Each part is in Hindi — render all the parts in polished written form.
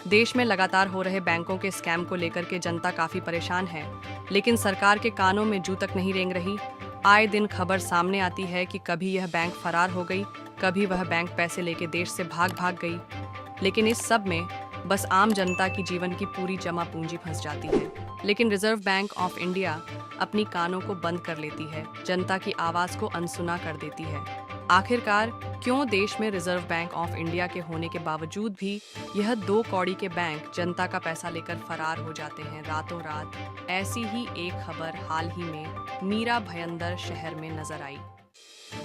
देश में लगातार हो रहे बैंकों के स्कैम को लेकर के जनता काफी परेशान है, लेकिन सरकार के कानों में जू तक नहीं रेंग रही। आए दिन खबर सामने आती है कि कभी यह बैंक फरार हो गई, कभी वह बैंक पैसे लेके देश से भाग भाग गई। लेकिन इस सब में बस आम जनता की जीवन की पूरी जमा पूंजी फंस जाती है। लेकिन रिजर्व बैंक ऑफ इंडिया अपनी कानों को बंद कर लेती है, जनता की आवाज को अनसुना कर देती है। आखिरकार क्यों देश में रिजर्व बैंक ऑफ इंडिया के होने के बावजूद भी यह दो कौड़ी के बैंक जनता का पैसा लेकर फरार हो जाते हैं रातों रात? ऐसी ही एक खबर हाल ही में मीरा भयंदर शहर में नजर आई,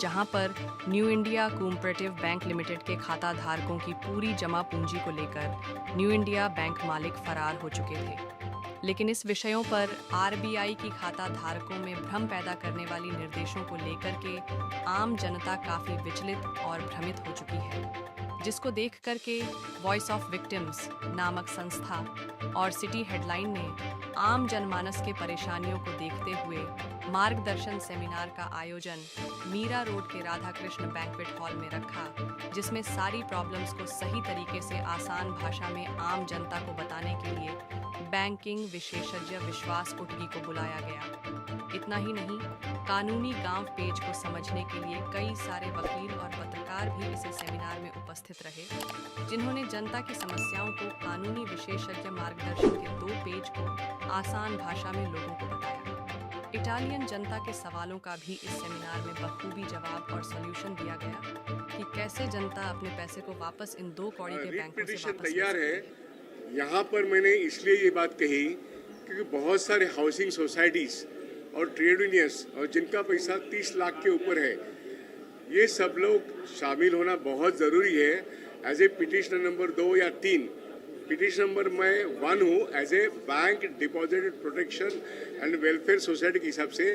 जहां पर new India cooperative bank limited के खाता धारकों की पूरी जमा पूंजी को लेकर न्यू इंडिया बैंक मालिक फरार हो चुके थे। लेकिन इस विषयों पर आरबीआई की खाता धारकों में भ्रम पैदा करने वाली निर्देशों को लेकर के आम जनता काफी विचलित और भ्रमित हो चुकी है, जिसको देख करके वॉइस ऑफ विक्टिम्स नामक संस्था और सिटी हेडलाइन ने आम जनमानस के परेशानियों को देखते हुए मार्गदर्शन सेमिनार का आयोजन मीरा रोड के राधा कृष्ण बैंक्वेट हॉल में रखा, जिसमें सारी प्रॉब्लम्स को सही तरीके से आसान भाषा में आम जनता को बताने के लिए बैंकिंग विशेषज्ञ विश्वास उटगी को बुलाया गया। इतना ही नहीं, कानूनी गांव पेज को समझने के लिए कई सारे वकील और पत्रकार भी इस सेमिनार में उपस्थित रहे, जिन्होंने जनता की समस्याओं को कानूनी विशेषज्ञ मार्गदर्शन के 2 पेज को आसान भाषा में लोगों को बताया। इटालियन जनता के सवालों का भी इस सेमिनार में बखूबी जवाब और सॉल्यूशन दिया गया कि कैसे जनता अपने पैसे को वापस इन 2 कौड़ी के बैंकों से वापस तैयार है। यहाँ पर मैंने इसलिए ये बात कही क्योंकि बहुत सारे हाउसिंग सोसाइटीज़ और ट्रेड यूनियंस और जिनका पैसा 30 लाख के ऊपर है, ये सब लोग शामिल होना बहुत ज़रूरी है। एज ए पिटिशनर नंबर 2 या 3, पिटिशन नंबर मैं 1 हूँ as a bank deposit protection and welfare society के हिसाब से,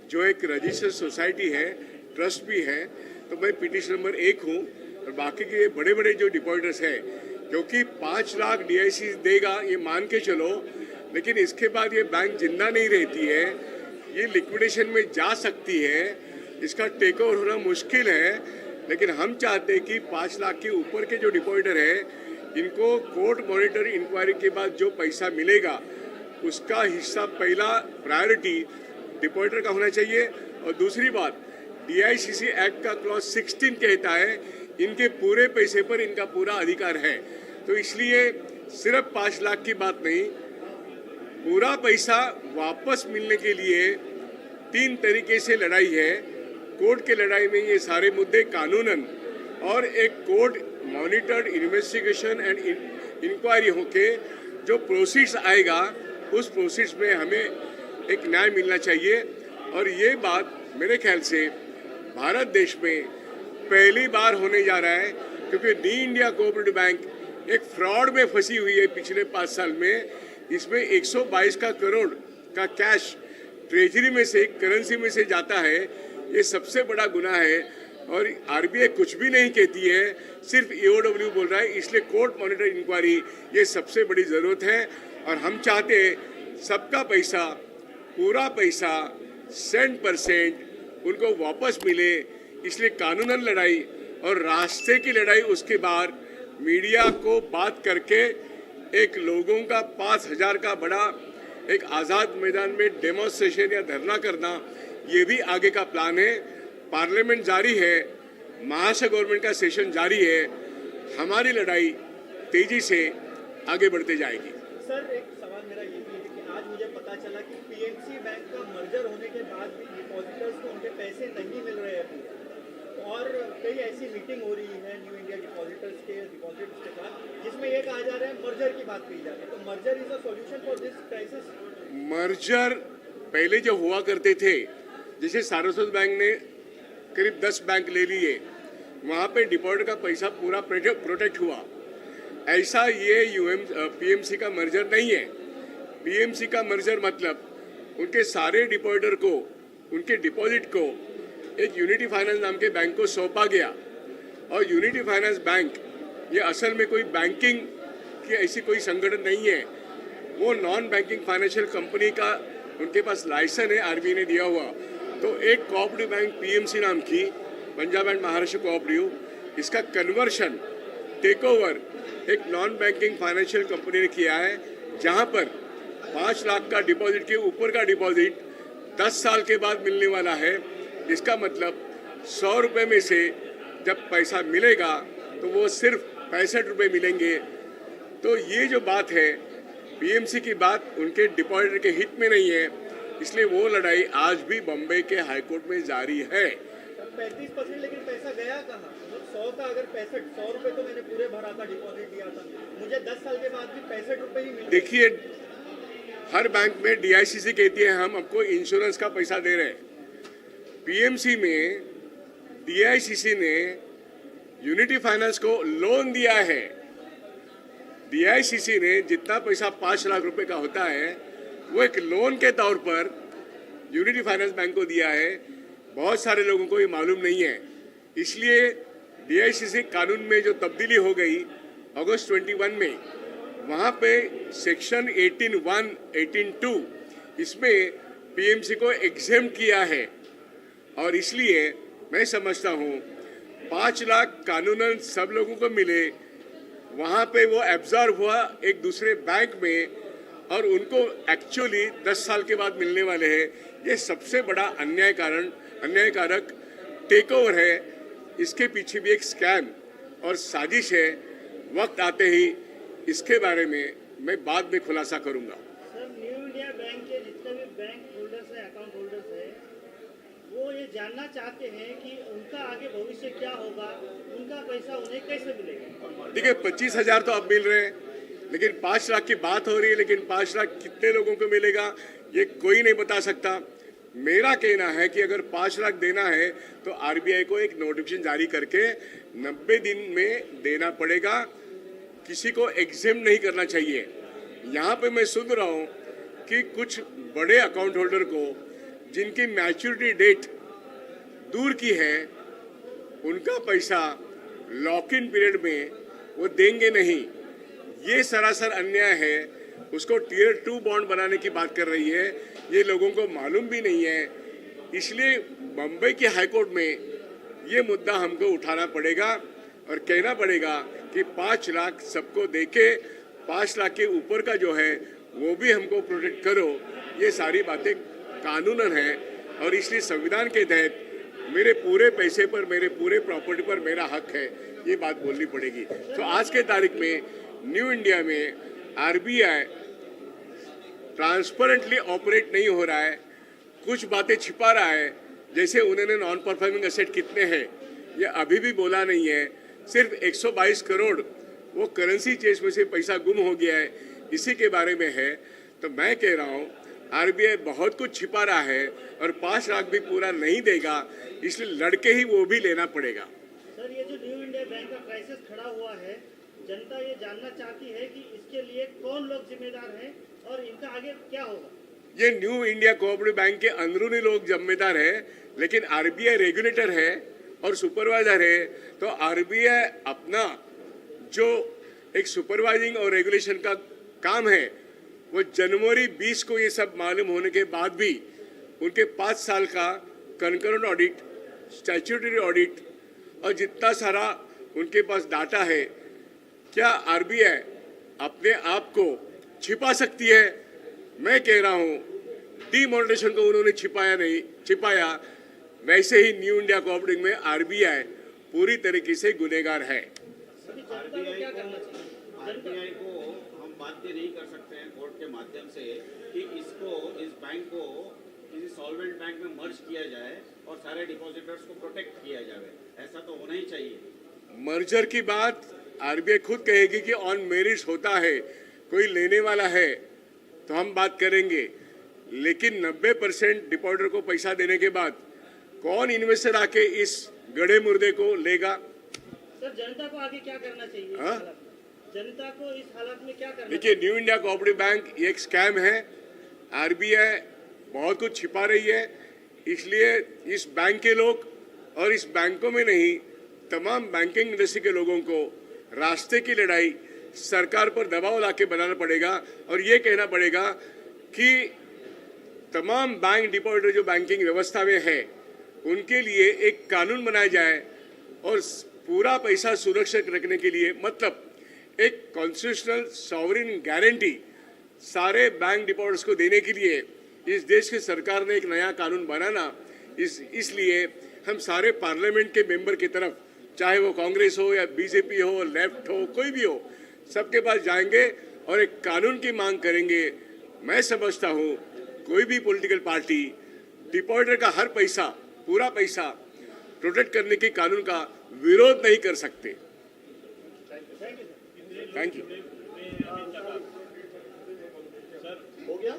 जो एक रजिस्टर्ड सोसाइटी है, ट्रस्ट भी है, तो मैं पिटिशन नंबर 1 हूँ। और बाकी के बड़े बड़े जो डिपॉजिटर्स हैं, क्योंकि 5 लाख DIC देगा ये मान के चलो, लेकिन इसके बाद ये बैंक जिंदा नहीं रहती है, ये लिक्विडेशन में जा सकती है, इसका टेक ओवर होना मुश्किल है। लेकिन हम चाहते हैं कि 5 लाख के ऊपर के जो डिपॉजिटर है, इनको कोर्ट मॉनिटर इंक्वायरी के बाद जो पैसा मिलेगा उसका हिस्सा पहला प्रायोरिटी डिपॉजिटर का होना चाहिए। और दूसरी बात, DICC एक्ट का क्लॉज 16 कहता है इनके पूरे पैसे पर इनका पूरा अधिकार है। तो इसलिए सिर्फ 5 लाख की बात नहीं, पूरा पैसा वापस मिलने के लिए 3 तरीके से लड़ाई है। कोर्ट के लड़ाई में ये सारे मुद्दे कानूनन और एक court monitored investigation and inquiry होके जो प्रोसीड्स आएगा, उस प्रोसीड्स में हमें एक न्याय मिलना चाहिए। और ये बात मेरे ख्याल से भारत देश में पहली बार होने जा रहा है, क्योंकि न्यू इंडिया कोऑपरेटिव बैंक एक फ्रॉड में फंसी हुई है पिछले 5 साल में। इसमें 122 करोड़ का कैश ट्रेजरी में से, करेंसी में से जाता है। ये सबसे बड़ा गुनाह है और RBI कुछ भी नहीं कहती है, सिर्फ EOW बोल रहा है। इसलिए कोर्ट मॉनिटर इंक्वायरी ये सबसे बड़ी ज़रूरत है। और हम चाहते हैं सबका पैसा, पूरा पैसा 100% उनको वापस मिले। इसलिए कानूनन लड़ाई और रास्ते की लड़ाई, उसके बाद मीडिया को बात करके एक लोगों का 5000 का बड़ा एक आज़ाद मैदान में डेमोन्स्ट्रेशन या धरना करना, ये भी आगे का प्लान है। पार्लियामेंट जारी है, महाराष्ट्र गवर्नमेंट का सेशन जारी है, हमारी लड़ाई तेजी से आगे बढ़ते जाएगी। सर, एक सवाल मेरा ये भी है कि आज मुझे पता चला कि PNC बैंक का मर्जर होने के बाद भी डिपॉजिटर्स को उनके पैसे नहीं मिल रहे हैं, और कई ऐसी मीटिंग हो रही है न्यू इंडिया डिपॉजिटर्स के साथ, जिसमें ये कहा जा रहा है मर्जर की बात कही जा रही है। तो merger is a solution for this crisis? Merger पहले जो हुआ करते थे, जैसे सारस्वत बैंक ने करीब 10 बैंक ले लिए, वहाँ पे डिपॉजिटर का पैसा पूरा प्रोटेक्ट हुआ। ऐसा ये PMC का मर्जर नहीं है। PMC का मर्जर मतलब उनके सारे डिपॉजिटर को, उनके डिपॉजिट को एक यूनिटी फाइनेंस नाम के बैंक को सौंपा गया। और यूनिटी फाइनेंस बैंक ये असल में कोई बैंकिंग की ऐसी कोई संगठन नहीं है, वो नॉन बैंकिंग फाइनेंशियल कंपनी का उनके पास लाइसेंस है, RBI ने दिया हुआ। तो एक कोऑपरेटिव बैंक PMC नाम की, पंजाब एंड महाराष्ट्र कोऑपरेटिव, इसका कन्वर्शन टेक ओवर एक नॉन बैंकिंग फाइनेंशियल कंपनी ने किया है, जहां पर 5 लाख का डिपॉजिट के ऊपर का डिपॉजिट 10 साल के बाद मिलने वाला है। इसका मतलब 100 रुपये में से जब पैसा मिलेगा तो वो सिर्फ 65 रुपये मिलेंगे। तो ये जो बात है, पीएमसी की बात उनके डिपॉजिटर के हित में नहीं है, इसलिए वो लड़ाई आज भी बम्बई के हाईकोर्ट में जारी है। 35%, लेकिन पैसा गया कहाँ? 100 का अगर 100 रुपए तो मैंने पूरे भरा था, डिपॉजिट दिया था, मुझे 10 साल के बाद भी 65 रुपए ही मिले। देखिए, हर बैंक में डीआईसीसी कहती है हम आपको इंश्योरेंस का पैसा दे रहे हैं। पीएमसी में डीआईसीसी ने यूनिटी फाइनेंस को लोन दिया है। डीआईसीसी ने जितना पैसा 5 लाख रुपए का होता है वो एक लोन के तौर पर यूनिटी फाइनेंस बैंक को दिया है। बहुत सारे लोगों को ये मालूम नहीं है, इसलिए डीआईसीसी कानून में जो तब्दीली हो गई अगस्त 21 में, वहाँ पे सेक्शन 18(1), 18(2) इसमें पीएमसी को एग्जेम्प्ट किया है। और इसलिए मैं समझता हूँ 5 लाख कानूनन सब लोगों को मिले, वहाँ पे वो एब्जॉर्ब हुआ एक दूसरे बैंक में और उनको एक्चुअली 10 साल के बाद मिलने वाले हैं। ये सबसे बड़ा अन्यायकारक टेक ओवर है। इसके पीछे भी एक स्कैम और साजिश है। वक्त आते ही इसके बारे में मैं बाद में खुलासा करूंगा। सर, न्यू इंडिया बैंक के जितने भी बैंक होल्डर्स हैं, अकाउंट होल्डर्स हैं, वो ये जानना चाहते हैं कि उनका आगे भविष्य क्या होगा, उनका पैसा उन्हें कैसे मिलेगा। देखिए, 25,000 तो अब मिल रहे हैं, लेकिन 5 लाख की बात हो रही है। लेकिन 5 लाख कितने लोगों को मिलेगा ये कोई नहीं बता सकता। मेरा कहना है कि अगर 5 लाख देना है तो आरबीआई को एक नोटिफिकेशन जारी करके 90 दिन में देना पड़ेगा। किसी को एग्जेम नहीं करना चाहिए। यहाँ पे मैं सुन रहा हूँ कि कुछ बड़े अकाउंट होल्डर को जिनकी मैच्योरिटी डेट दूर की है, उनका पैसा लॉक इन पीरियड में वो देंगे नहीं। ये सरासर अन्याय है। उसको टियर 2 बॉन्ड बनाने की बात कर रही है, ये लोगों को मालूम भी नहीं है। इसलिए बम्बई के हाईकोर्ट में ये मुद्दा हमको उठाना पड़ेगा और कहना पड़ेगा कि 5 लाख सबको देके 5 लाख के ऊपर का जो है वो भी हमको प्रोटेक्ट करो। ये सारी बातें कानूनन है और इसलिए संविधान के तहत मेरे पूरे पैसे पर, मेरे पूरे प्रॉपर्टी पर मेरा हक है, ये बात बोलनी पड़ेगी। तो आज के तारीख में न्यू इंडिया में आरबीआई ट्रांसपेरेंटली ऑपरेट नहीं हो रहा है, कुछ बातें छिपा रहा है। जैसे उन्होंने नॉन परफॉर्मिंग एसेट कितने हैं ये अभी भी बोला नहीं है। सिर्फ 122 करोड़ वो करेंसी चेंज में से पैसा गुम हो गया है, इसी के बारे में है। तो मैं कह रहा हूँ आरबीआई बहुत कुछ छिपा रहा है और 5 लाख भी पूरा नहीं देगा, इसलिए लड़के ही वो भी लेना पड़ेगा। सर, ये जो न्यू इंडिया बैंक का क्राइसिस खड़ा हुआ है, जनता ये जानना चाहती है कि इसके लिए कौन लोग जिम्मेदार हैं और इनका आगे क्या होगा। ये न्यू इंडिया कोऑपरेटिव बैंक के अंदरूनी लोग जिम्मेदार है, लेकिन आरबीआई रेगुलेटर है और सुपरवाइजर है। तो आरबीआई अपना जो एक सुपरवाइजिंग और रेगुलेशन का काम है, वो जनवरी 20 को ये सब मालूम होने के बाद भी उनके 5 साल का कंकरेंट ऑडिट, स्टैट्यूटरी ऑडिट और जितना सारा उनके पास डाटा है, क्या आरबीआई अपने आप को छिपा सकती है? मैं कह रहा हूँ डीमोनेटाइजेशन को उन्होंने छिपाया, वैसे ही न्यू इंडिया कोऑपरेटिव में आरबीआई पूरी तरीके से गुनहगार है। आरबीआई को हम बाध्य नहीं कर सकते हैं कोर्ट के माध्यम से कि इस बैंक को किसी सॉल्वेंट बैंक में मर्ज किया जाए और सारे डिपॉजिटर्स को प्रोटेक्ट किया जाए। ऐसा तो होना ही चाहिए। मर्जर की बात आरबीआई खुद कहेगी कि ऑन मेरिट्स होता है, कोई लेने वाला है तो हम बात करेंगे। लेकिन 90% डिपॉजिटर को पैसा देने के बाद कौन इन्वेस्टर आके इस गड़े मुर्दे को लेगा? सर, जनता को आगे क्या करना चाहिए? हाँ? जनता को इस हालत में क्या करना देखिए, न्यू इंडिया कोऑपरेटिव बैंक ये एक स्कैम है। आरबीआई बहुत कुछ छिपा रही है, इसलिए इस बैंक के लोग और इस बैंकों में नहीं, तमाम बैंकिंग इंडस्ट्री के लोगों को रास्ते की लड़ाई सरकार पर दबाव लाके बनाना पड़ेगा और ये कहना पड़ेगा कि तमाम बैंक डिपॉजिटर जो बैंकिंग व्यवस्था में है उनके लिए एक कानून बनाया जाए और पूरा पैसा सुरक्षित रखने के लिए, मतलब एक कॉन्स्टिट्यूशनल सॉवरेन गारंटी सारे बैंक डिपॉजिटर्स को देने के लिए इस देश की सरकार ने एक नया कानून बनाना, इसलिए हम सारे पार्लियामेंट के मेंबर की तरफ, चाहे वो कांग्रेस हो या बीजेपी हो, लेफ्ट हो, कोई भी हो, सबके पास जाएंगे और एक कानून की मांग करेंगे। मैं समझता हूँ कोई भी पॉलिटिकल पार्टी डिपॉजिटर का हर पैसा, पूरा पैसा प्रोटेक्ट करने के कानून का विरोध नहीं कर सकते। Thank you. हो गया?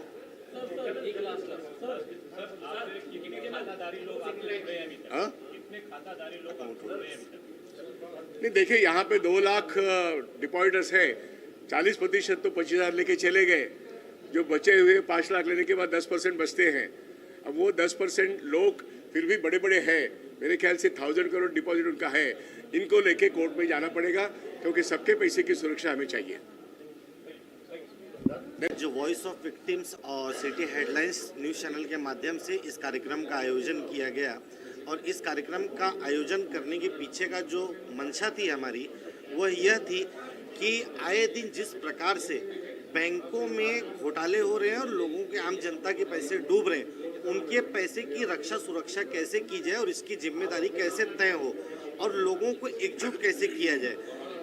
हाँ? नहीं, देखिए यहाँ पे 2 लाख डिपॉजिटर्स है, 40% तो 25,000 लेके चले गए। जो बचे हुए 5 लाख लेने के बाद 10% बचते हैं। अब वो 10% लोग फिर भी बड़े बड़े हैं, मेरे ख्याल से 1000 करोड़ डिपॉजिट उनका है, इनको लेके कोर्ट में जाना पड़ेगा क्योंकि सबके पैसे की सुरक्षा हमें चाहिए। जो वॉइस ऑफ विक्टिम्स और सिटी हेडलाइंस न्यूज़ चैनल के माध्यम से इस कार्यक्रम का आयोजन किया गया और इस कार्यक्रम का आयोजन करने के पीछे का जो मंशा थी हमारी, वह यह थी कि आए दिन जिस प्रकार से बैंकों में घोटाले हो रहे हैं और लोगों के, आम जनता के पैसे डूब रहे हैं, उनके पैसे की रक्षा सुरक्षा कैसे की जाए और इसकी जिम्मेदारी कैसे तय हो और लोगों को एकजुट कैसे किया जाए।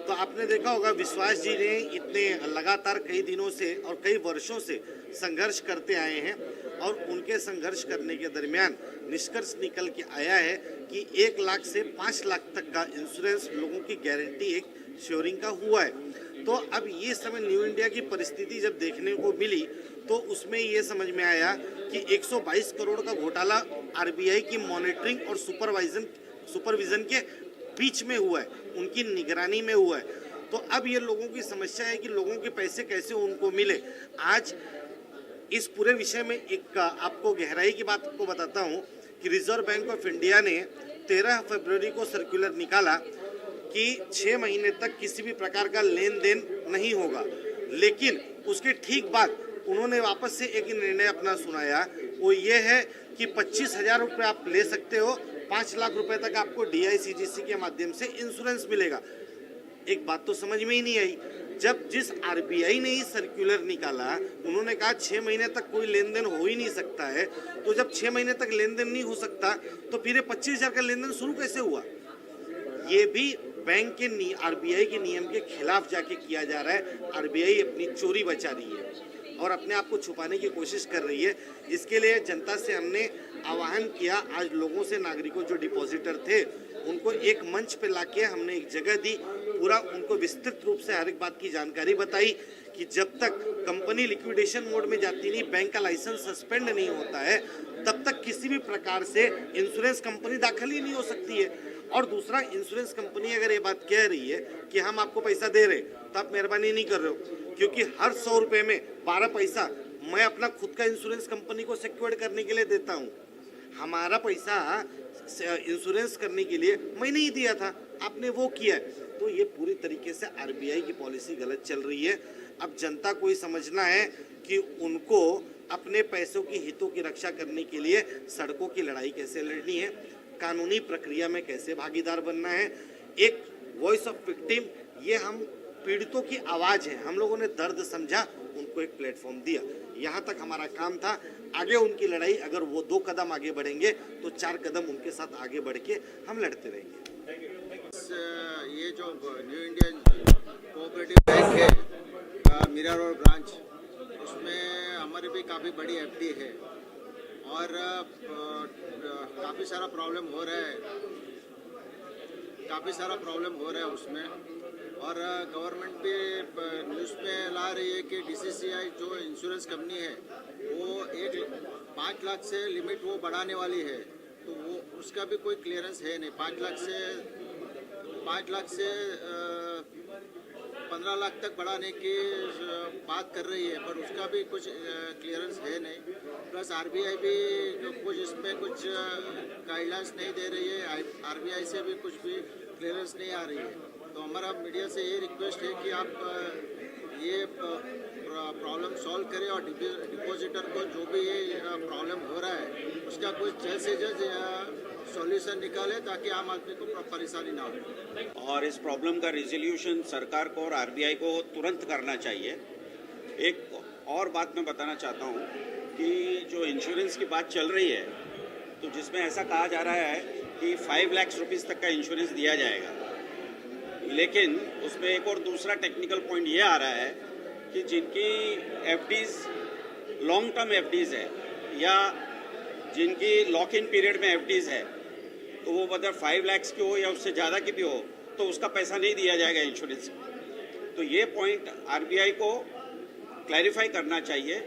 तो आपने देखा होगा विश्वास जी ने इतने लगातार कई दिनों से और कई वर्षों से संघर्ष करते आए हैं और उनके संघर्ष करने के दरमियान निष्कर्ष निकल के आया है कि 1 लाख से 5 लाख तक का इंश्योरेंस लोगों की गारंटी एक श्योरिंग का हुआ है। तो अब ये समय न्यू इंडिया की परिस्थिति जब देखने को मिली तो उसमें ये समझ में आया कि 122 करोड़ का घोटाला आरबीआई की मॉनिटरिंग और सुपरविजन के बीच में हुआ है, उनकी निगरानी में हुआ है। तो अब ये लोगों की समस्या है कि लोगों के पैसे कैसे उनको मिले। आज इस पूरे विषय में एक आपको गहराई की बात को बताता हूँ कि रिजर्व बैंक ऑफ इंडिया ने 13 फरवरी को सर्कुलर निकाला कि 6 महीने तक किसी भी प्रकार का लेन देन नहीं होगा, लेकिन उसके ठीक बाद उन्होंने वापस से एक निर्णय अपना सुनाया, वो ये है कि 25,000 रुपये आप ले सकते हो, 5 लाख रुपए तक आपको DICGC के माध्यम से इंश्योरेंस मिलेगा। एक बात तो समझ में ही नहीं आई, जब जिस आरबीआई ने ही सर्कुलर निकाला, उन्होंने कहा 6 महीने तक कोई लेन देन हो ही नहीं सकता है, तो जब 6 महीने तक लेन देन नहीं हो सकता तो फिर 25,000 का लेन देन शुरू कैसे हुआ? ये भी बैंक के आरबीआई के नियम के खिलाफ जाके किया जा रहा है। आरबीआई अपनी चोरी बचा रही है और अपने आप को छुपाने की कोशिश कर रही है। इसके लिए जनता से हमने आह्वान किया, आज लोगों से, नागरिकों जो डिपॉजिटर थे उनको एक मंच पे लाके हमने एक जगह दी, पूरा उनको विस्तृत रूप से हर एक बात की जानकारी बताई कि जब तक कंपनी लिक्विडेशन मोड में जाती नहीं, बैंक का लाइसेंस सस्पेंड नहीं होता है, तब तक किसी भी प्रकार से इंश्योरेंस कंपनी दाखिल ही नहीं हो सकती है। और दूसरा, इंश्योरेंस कंपनी अगर ये बात कह रही है कि हम आपको पैसा दे रहे तो आप मेहरबानी नहीं कर रहे हो, क्योंकि हर 100 रुपये में 12 पैसा मैं अपना खुद का इंश्योरेंस कंपनी को सिक्योर करने के लिए देता हूँ। हमारा पैसा इंश्योरेंस करने के लिए मैं नहीं दिया था, आपने वो किया है। तो ये पूरी तरीके से आरबीआई की पॉलिसी गलत चल रही है। अब जनता को ही समझना है कि उनको अपने पैसों की हितों की रक्षा करने के लिए सड़कों की लड़ाई कैसे लड़नी है, कानूनी प्रक्रिया में कैसे भागीदार बनना है। एक वॉइस ऑफ विक्टिम, ये हम पीड़ितों की आवाज़ है, हम लोगों ने दर्द समझा, उनको एक प्लेटफॉर्म दिया, यहाँ तक हमारा काम था। आगे उनकी लड़ाई, अगर वो 2 कदम आगे बढ़ेंगे तो 4 कदम उनके साथ आगे बढ़ के हम लड़ते रहेंगे। ये जो न्यू इंडियन कोऑपरेटिव बैंक है मीरा रोड ब्रांच, उसमें हमारी भी काफ़ी बड़ी एफडी है और काफ़ी सारा प्रॉब्लम हो रहा है, उसमें। और गवर्नमेंट भी न्यूज़ में ला रही है कि DCCI जो इंश्योरेंस कंपनी है वो 5 लाख से लिमिट वो बढ़ाने वाली है, तो वो उसका भी कोई क्लियरेंस है नहीं। 5 लाख से 15 लाख तक बढ़ाने की बात कर रही है, पर उसका भी कुछ क्लियरेंस है नहीं। प्लस आरबीआई भी कुछ इसमें कुछ गाइडलाइंस नहीं दे रही है, आरबीआई से भी कुछ भी क्लियरेंस नहीं आ रही है। तो हमारा मीडिया से ये रिक्वेस्ट है कि आप ये प्रॉब्लम सॉल्व करें और डिपॉजिटर को जो भी ये प्रॉब्लम हो रहा है उसका कुछ जल्द से जल्द सॉल्यूशन निकाले ताकि आम आदमी को परेशानी ना हो। और इस प्रॉब्लम का रिजोल्यूशन सरकार को और आरबीआई को तुरंत करना चाहिए। एक और बात मैं बताना चाहता हूँ कि जो इंश्योरेंस की बात चल रही है, तो जिसमें ऐसा कहा जा रहा है कि 5 लाख रुपीस तक का इंश्योरेंस दिया जाएगा, लेकिन उसमें एक और दूसरा टेक्निकल पॉइंट ये आ रहा है कि जिनकी एफडीज लॉन्ग टर्म एफडीज है या जिनकी लॉक इन पीरियड में एफडीज है, तो वो मतलब 5 लाख की हो या उससे ज़्यादा की भी हो, तो उसका पैसा नहीं दिया जाएगा इंश्योरेंस। तो ये पॉइंट आरबीआई को क्लैरिफाई करना चाहिए।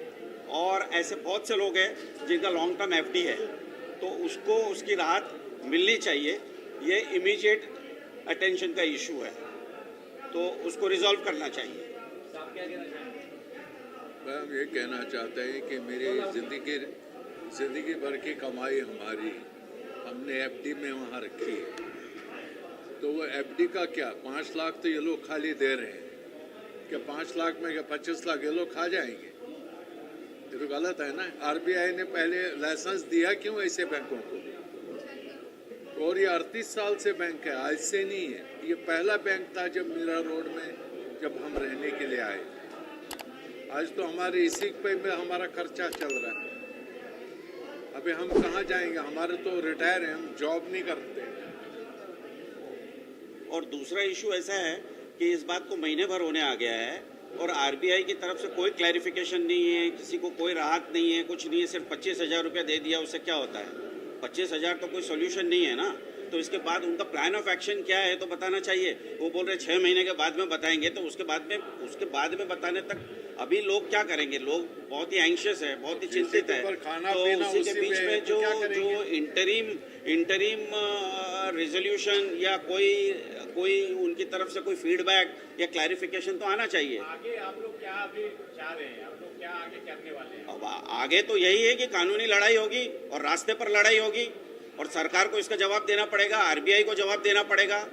और ऐसे बहुत से लोग हैं जिनका लॉन्ग टर्म एफडी है, तो उसको उसकी राहत मिलनी चाहिए। ये इमीडिएट अटेंशन का इशू है, तो उसको रिजॉल्व करना चाहिए। हम ये कहना चाहते हैं कि मेरी ज़िंदगी भर की कमाई हमारी हमने एफडी में वहाँ रखी है, तो वो एफडी का क्या 5 लाख तो ये लोग खाली दे रहे हैं, क्या 5 लाख में क्या 25 लाख ये लोग खा जाएंगे? ये तो गलत है ना। आरबीआई ने पहले लाइसेंस दिया क्यों ऐसे बैंकों को? और ये 38 साल से बैंक है, आज से नहीं है। ये पहला बैंक था जब मीरा रोड में जब हम रहने के लिए आए। आज तो हमारे इसी पे में हमारा खर्चा चल रहा है। अभी हम कहाँ जाएंगे? हमारे तो रिटायर हैं, हम जॉब नहीं करते। और दूसरा इशू ऐसा है कि इस बात को महीने भर होने आ गया है और आरबीआई की तरफ से कोई क्लैरिफिकेशन नहीं है, किसी को कोई राहत नहीं है, कुछ नहीं है। सिर्फ 25,000 रुपया दे दिया, उससे क्या होता है? 25,000 तो कोई सोल्यूशन नहीं है ना। तो इसके बाद उनका प्लान ऑफ एक्शन क्या है तो बताना चाहिए। वो बोल रहे 6 महीने के बाद में बताएंगे, तो उसके बाद में बताने तक अभी लोग क्या करेंगे? लोग बहुत ही एंशियस है, बहुत ही चिंतित है। तो उसी के बीच में जो इंटरिम रेजोल्यूशन या कोई उनकी तरफ से कोई फीडबैक या क्लैरिफिकेशन तो आना चाहिए। आगे आप लोग क्या अभी चाह रहे हैं? आप लोग क्या आगे करने वाले हैं? अब आगे तो यही है कि कानूनी लड़ाई होगी और रास्ते पर लड़ाई होगी और सरकार को इसका जवाब देना पड़ेगा, आरबीआई को जवाब देना पड़ेगा।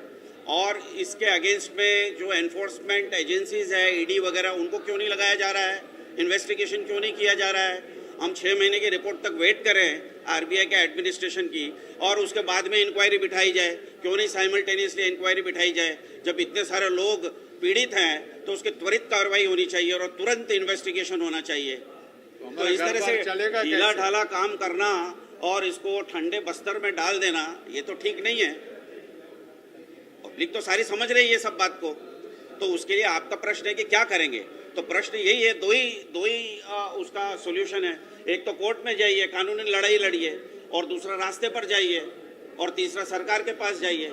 और इसके अगेंस्ट में जो एनफोर्समेंट एजेंसीज है, ईडी वगैरह, उनको क्यों नहीं लगाया जा रहा है? इन्वेस्टिगेशन क्यों नहीं किया जा रहा है? हम 6 महीने की रिपोर्ट तक वेट करें आरबीआई के एडमिनिस्ट्रेशन की और उसके बाद में इंक्वायरी बिठाई जाए। क्यों नहीं साइमल्टेनियसली इंक्वायरी बिठाई जाए? जब इतने सारे लोग पीड़ित हैं तो उसकी त्वरित कार्रवाई होनी चाहिए और तुरंत इन्वेस्टिगेशन होना चाहिए। तो इस तरह से ढीला ढाला काम करना और इसको ठंडे बस्तर में डाल देना, ये तो ठीक नहीं है। पब्लिक तो सारी समझ रही है ये सब बात को। तो उसके लिए आपका प्रश्न है कि क्या करेंगे? तो प्रश्न यही है, दो ही उसका सॉल्यूशन है। एक तो कोर्ट में जाइए, कानूनी लड़ाई लड़िए, और दूसरा रास्ते पर जाइए, और तीसरा सरकार के पास जाइए।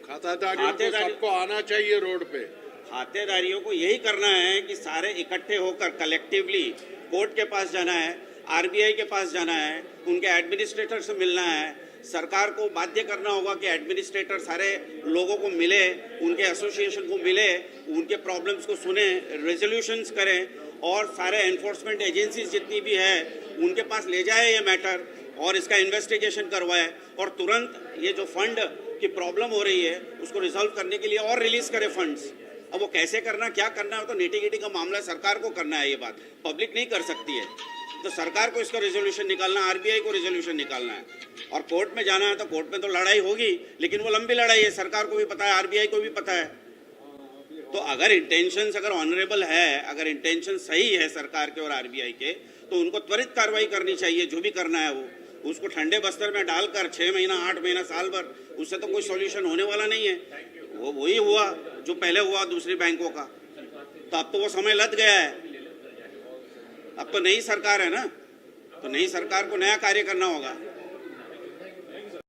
खातादारियों को सबको आना चाहिए रोड पे। खातेदारियों को यही करना है कि सारे इकट्ठे होकर कलेक्टिवली कोर्ट के पास जाना है, आरबीआई के पास जाना है, उनके एडमिनिस्ट्रेटर से मिलना है। सरकार को बाध्य करना होगा कि एडमिनिस्ट्रेटर सारे लोगों को मिले, उनके एसोसिएशन को मिले, उनके प्रॉब्लम्स को सुने, रेजोल्यूशंस करें और सारे एनफोर्समेंट एजेंसीज जितनी भी है उनके पास ले जाए ये मैटर और इसका इन्वेस्टिगेशन करवाए और तुरंत ये जो फंड की प्रॉब्लम हो रही है उसको रिजॉल्व करने के लिए और रिलीज करे फंड्स। अब वो कैसे करना, क्या करना है, तो नीति गिटी का मामला सरकार को करना है। ये बात पब्लिक नहीं कर सकती है। तो सरकार को इसका रेजोल्यूशन निकालना, आरबीआई को रेजोल्यूशन निकालना है और कोर्ट में जाना है। तो कोर्ट में तो लड़ाई होगी, लेकिन वो लंबी लड़ाई है, सरकार को भी पता है, आरबीआई को भी पता है। तो अगर इंटेंशंस अगर ऑनरेबल है, अगर इंटेंशन सही है सरकार के और आरबीआई के, तो उनको त्वरित कार्रवाई करनी चाहिए। जो भी करना है वो उसको ठंडे बस्तर में डालकर 6 महीना, 8 महीना, साल भर, उससे तो कोई सॉल्यूशन होने वाला नहीं है। वो वही हुआ जो पहले हुआ दूसरी बैंकों का। तो अब तो वो समय लद गया है। अब तो नई सरकार है ना, तो नई सरकार को नया कार्य करना होगा।